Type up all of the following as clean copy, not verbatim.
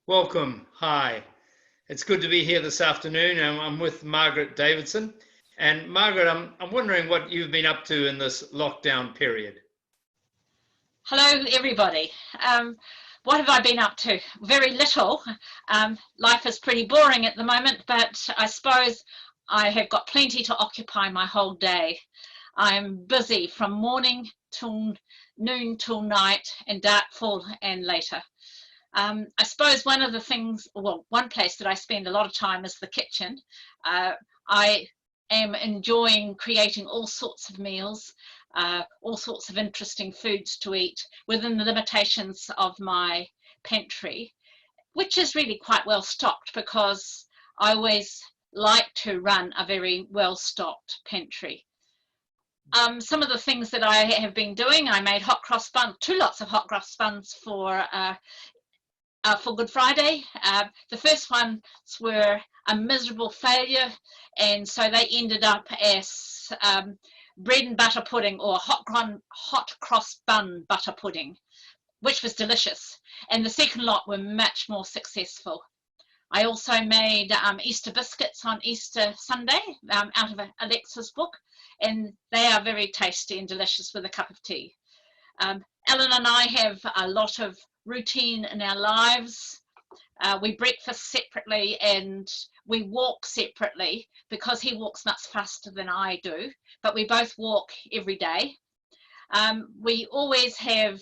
Welcome. Hi. It's good to be here this afternoon. I'm with Margaret Davidson. And Margaret, I'm wondering what you've been up to in this lockdown period. Hello, everybody. What have I been up to? Very little. Life is pretty boring at the moment, but I suppose I have got plenty to occupy my whole day. I'm busy from morning till noon till night and darkfall and later. I suppose one of the things, well, one place that I spend a lot of time is the kitchen. I am enjoying creating all sorts of meals, all sorts of interesting foods to eat within the limitations of my pantry, which is really quite well stocked because I always like to run a very well stocked pantry. Some of the things that I have been doing, I made hot cross buns, two lots of hot cross buns for Good Friday. The first ones were a miserable failure, and so they ended up as bread and butter pudding, or hot cross bun butter pudding, which was delicious. And the second lot were much more successful. I also made Easter biscuits on Easter Sunday out of Alexa's book, and they are very tasty and delicious with a cup of tea. Ellen and I have a lot of routine in our lives. We breakfast separately and we walk separately because he walks much faster than I do, but we both walk every day. We always have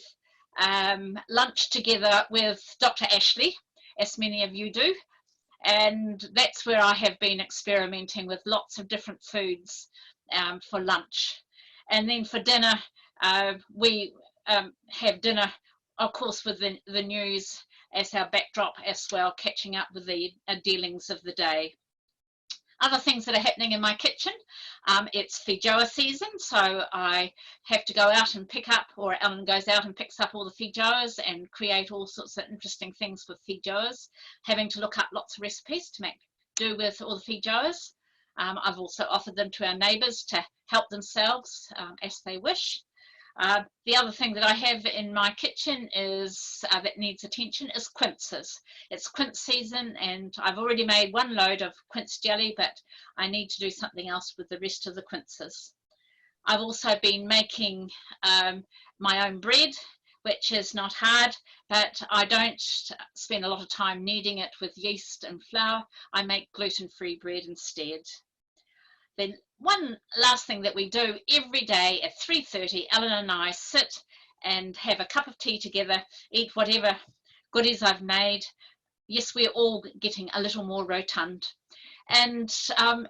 lunch together with Dr. Ashley, as many of you do, and that's where I have been experimenting with lots of different foods for lunch. And then for dinner, we have dinner, of course, with the news as our backdrop as well, catching up with the dealings of the day. Other things that are happening in my kitchen, it's feijoa season, so I have to go out and pick up, or Ellen goes out and picks up all the feijoas and create all sorts of interesting things with feijoas, having to look up lots of recipes to make do with all the feijoas. I've also offered them to our neighbours to help themselves as they wish. The other thing that I have in my kitchen is that needs attention is quinces. It's quince season, and I've already made one load of quince jelly, but I need to do something else with the rest of the quinces. I've also been making my own bread, which is not hard, but I don't spend a lot of time kneading it with yeast and flour. I make gluten-free bread instead. Then one last thing that we do every day at 3:30, Ellen and I sit and have a cup of tea together, eat whatever goodies I've made. Yes, we're all getting a little more rotund. And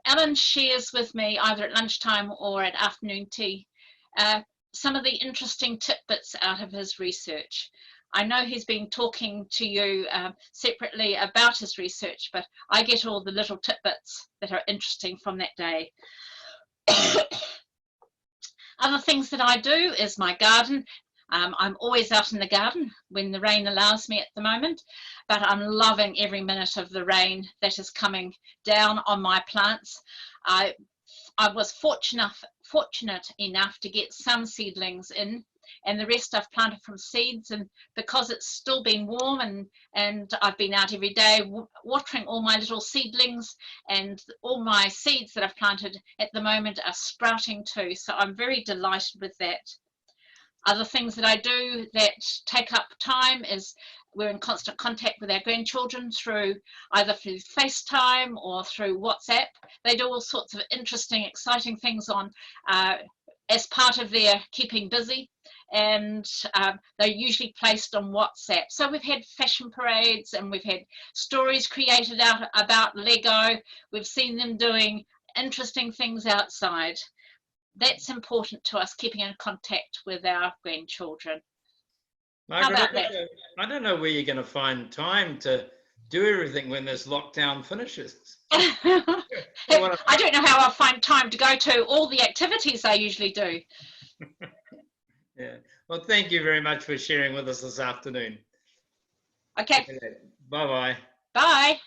Ellen shares with me either at lunchtime or at afternoon tea some of the interesting tidbits out of his research. I know he's been talking to you separately about his research, but I get all the little tidbits that are interesting from that day. Other things that I do is my garden. I'm always out in the garden when the rain allows me at the moment, but I'm loving every minute of the rain that is coming down on my plants. I was fortunate enough to get some seedlings in, and the rest I've planted from seeds, and because it's still been warm and I've been out every day watering all my little seedlings, and all my seeds that I've planted at the moment are sprouting too, so I'm very delighted with that. Other things that I do that take up time is we're in constant contact with our grandchildren through either through FaceTime or through WhatsApp. They do all sorts of interesting, exciting things on as part of their keeping busy, and they're usually placed on WhatsApp. So we've had fashion parades, and we've had stories created out about Lego. We've seen them doing interesting things outside. That's important to us, keeping in contact with our grandchildren. Margaret, How about that? I don't know where you're going to find time to do everything when this lockdown finishes. I don't know how I'll find time to go to all the activities I usually do. Yeah. Well, thank you very much for sharing with us this afternoon. Okay. Bye-bye. Bye.